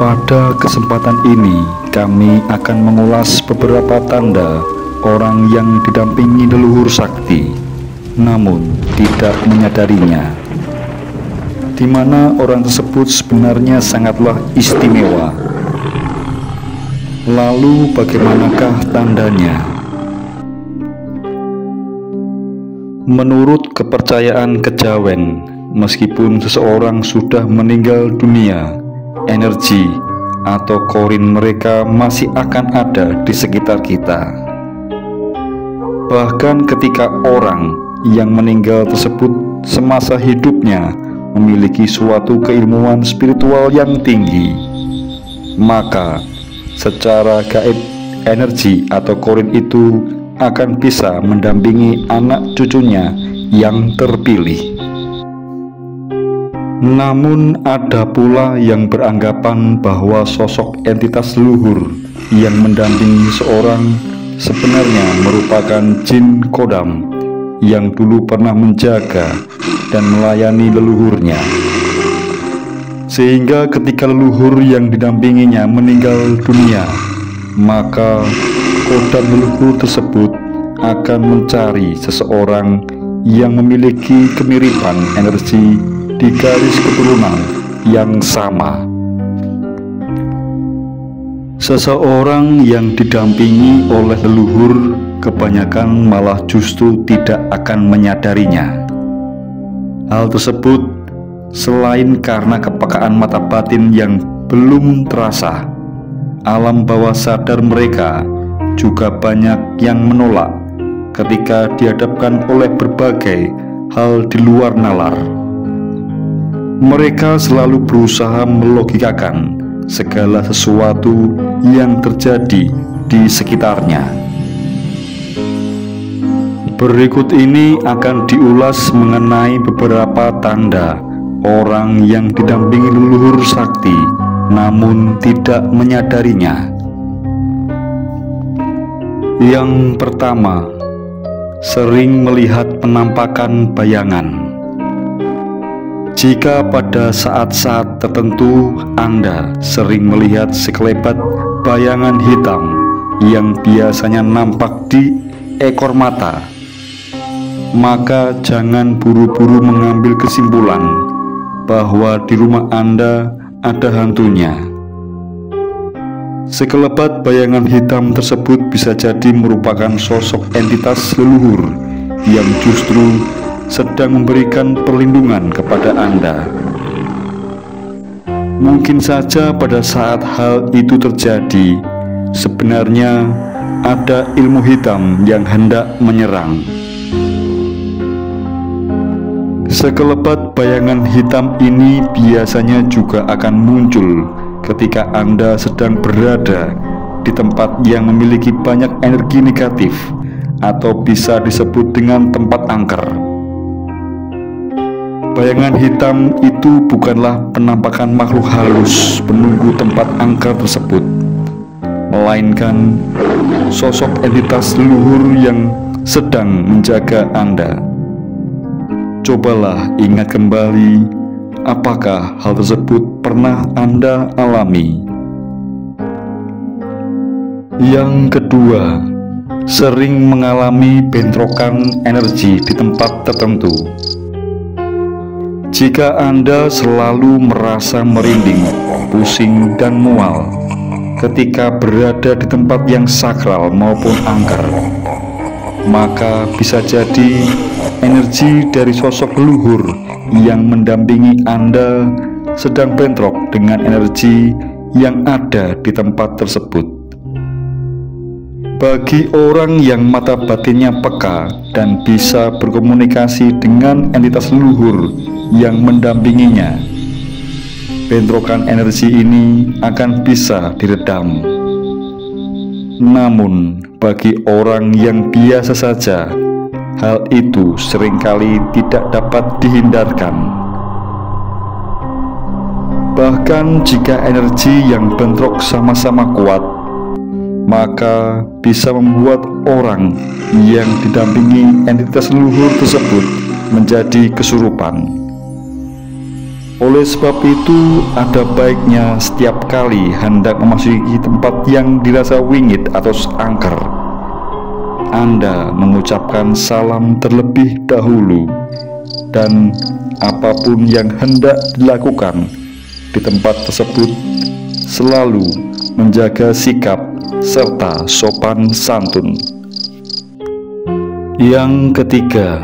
Pada kesempatan ini, kami akan mengulas beberapa tanda orang yang didampingi leluhur sakti, namun tidak menyadarinya, di mana orang tersebut sebenarnya sangatlah istimewa. Lalu bagaimanakah tandanya? Menurut kepercayaan kejawen, meskipun seseorang sudah meninggal dunia, energi atau korin mereka masih akan ada di sekitar kita. Bahkan ketika orang yang meninggal tersebut semasa hidupnya memiliki suatu keilmuan spiritual yang tinggi, maka secara gaib energi atau korin itu akan bisa mendampingi anak cucunya yang terpilih. Namun ada pula yang beranggapan bahwa sosok entitas leluhur yang mendampingi seorang sebenarnya merupakan jin kodam yang dulu pernah menjaga dan melayani leluhurnya, sehingga ketika leluhur yang didampinginya meninggal dunia, maka kodam leluhur tersebut akan mencari seseorang yang memiliki kemiripan energi di garis keturunan yang sama. Seseorang yang didampingi oleh leluhur kebanyakan malah justru tidak akan menyadarinya. Hal tersebut selain karena kepekaan mata batin yang belum terasa, alam bawah sadar mereka juga banyak yang menolak ketika dihadapkan oleh berbagai hal di luar nalar. Mereka selalu berusaha melogikakan segala sesuatu yang terjadi di sekitarnya. Berikut ini akan diulas mengenai beberapa tanda orang yang didampingi leluhur sakti namun tidak menyadarinya. Yang pertama, sering melihat penampakan bayangan. Jika pada saat-saat tertentu Anda sering melihat sekelebat bayangan hitam yang biasanya nampak di ekor mata, maka jangan buru-buru mengambil kesimpulan bahwa di rumah Anda ada hantunya. Sekelebat bayangan hitam tersebut bisa jadi merupakan sosok entitas leluhur yang justru sedang memberikan perlindungan kepada Anda. Mungkin saja pada saat hal itu terjadi, sebenarnya ada ilmu hitam yang hendak menyerang. Sekelebat bayangan hitam ini biasanya juga akan muncul ketika Anda sedang berada di tempat yang memiliki banyak energi negatif atau bisa disebut dengan tempat angker. Bayangan hitam itu bukanlah penampakan makhluk halus penunggu tempat angker tersebut, melainkan sosok entitas leluhur yang sedang menjaga Anda. Cobalah ingat kembali, apakah hal tersebut pernah Anda alami? Yang kedua, sering mengalami bentrokan energi di tempat tertentu. Jika Anda selalu merasa merinding, pusing, dan mual ketika berada di tempat yang sakral maupun angker, maka bisa jadi energi dari sosok leluhur yang mendampingi Anda sedang bentrok dengan energi yang ada di tempat tersebut. Bagi orang yang mata batinnya peka dan bisa berkomunikasi dengan entitas leluhur yang mendampinginya, bentrokan energi ini akan bisa diredam. Namun, bagi orang yang biasa saja, hal itu seringkali tidak dapat dihindarkan. Bahkan jika energi yang bentrok sama-sama kuat, maka bisa membuat orang yang didampingi entitas leluhur tersebut menjadi kesurupan. Oleh sebab itu, ada baiknya setiap kali hendak memasuki tempat yang dirasa wingit atau angker, Anda mengucapkan salam terlebih dahulu, dan apapun yang hendak dilakukan di tempat tersebut selalu menjaga sikap serta sopan santun. Yang ketiga,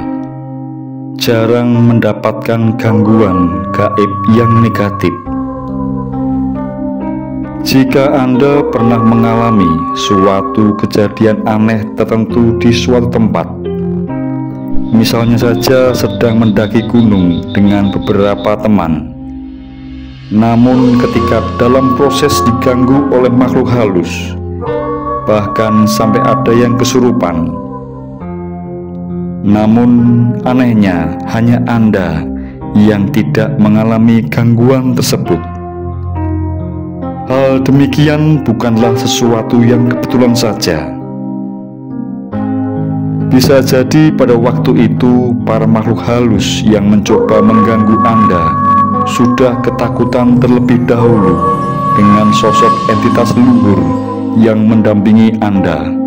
jarang mendapatkan gangguan gaib yang negatif. Jika Anda pernah mengalami suatu kejadian aneh tertentu di suatu tempat, misalnya saja sedang mendaki gunung dengan beberapa teman, namun ketika dalam proses diganggu oleh makhluk halus, bahkan sampai ada yang kesurupan, namun anehnya hanya Anda yang tidak mengalami gangguan tersebut. Hal demikian bukanlah sesuatu yang kebetulan saja. Bisa jadi pada waktu itu para makhluk halus yang mencoba mengganggu Anda sudah ketakutan terlebih dahulu dengan sosok entitas leluhur yang mendampingi Anda.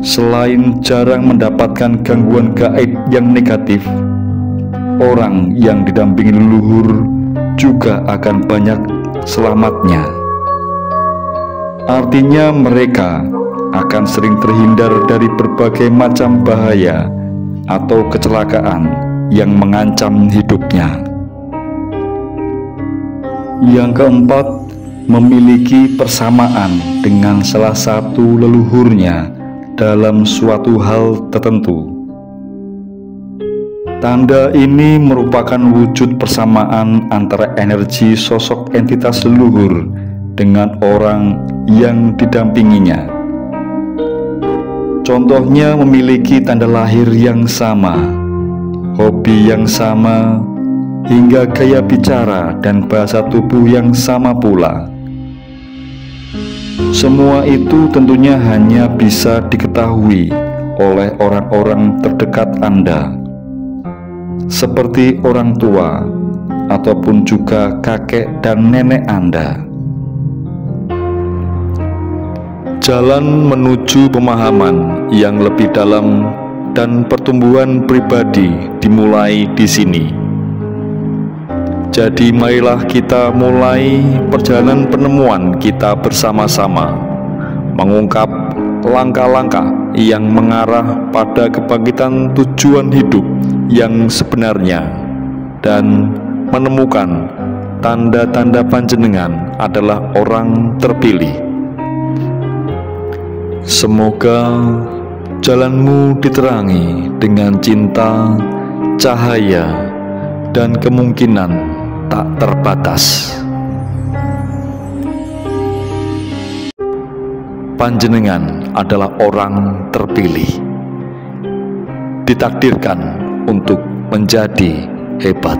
Selain jarang mendapatkan gangguan gaib yang negatif, orang yang didampingi leluhur juga akan banyak selamatnya. Artinya mereka akan sering terhindar dari berbagai macam bahaya atau kecelakaan yang mengancam hidupnya. Yang keempat, memiliki persamaan dengan salah satu leluhurnya dalam suatu hal tertentu. Tanda ini merupakan wujud persamaan antara energi sosok entitas leluhur dengan orang yang didampinginya. Contohnya memiliki tanda lahir yang sama, hobi yang sama, hingga gaya bicara dan bahasa tubuh yang sama pula. Semua itu tentunya hanya bisa diketahui oleh orang-orang terdekat Anda, seperti orang tua ataupun juga kakek dan nenek Anda. Jalan menuju pemahaman yang lebih dalam dan pertumbuhan pribadi dimulai di sini. Jadi marilah kita mulai perjalanan penemuan kita bersama-sama, mengungkap langkah-langkah yang mengarah pada kebangkitan tujuan hidup yang sebenarnya, dan menemukan tanda-tanda panjenengan adalah orang terpilih. Semoga jalanmu diterangi dengan cinta, cahaya, dan kemungkinan tak terbatas. Panjenengan adalah orang terpilih, ditakdirkan untuk menjadi hebat.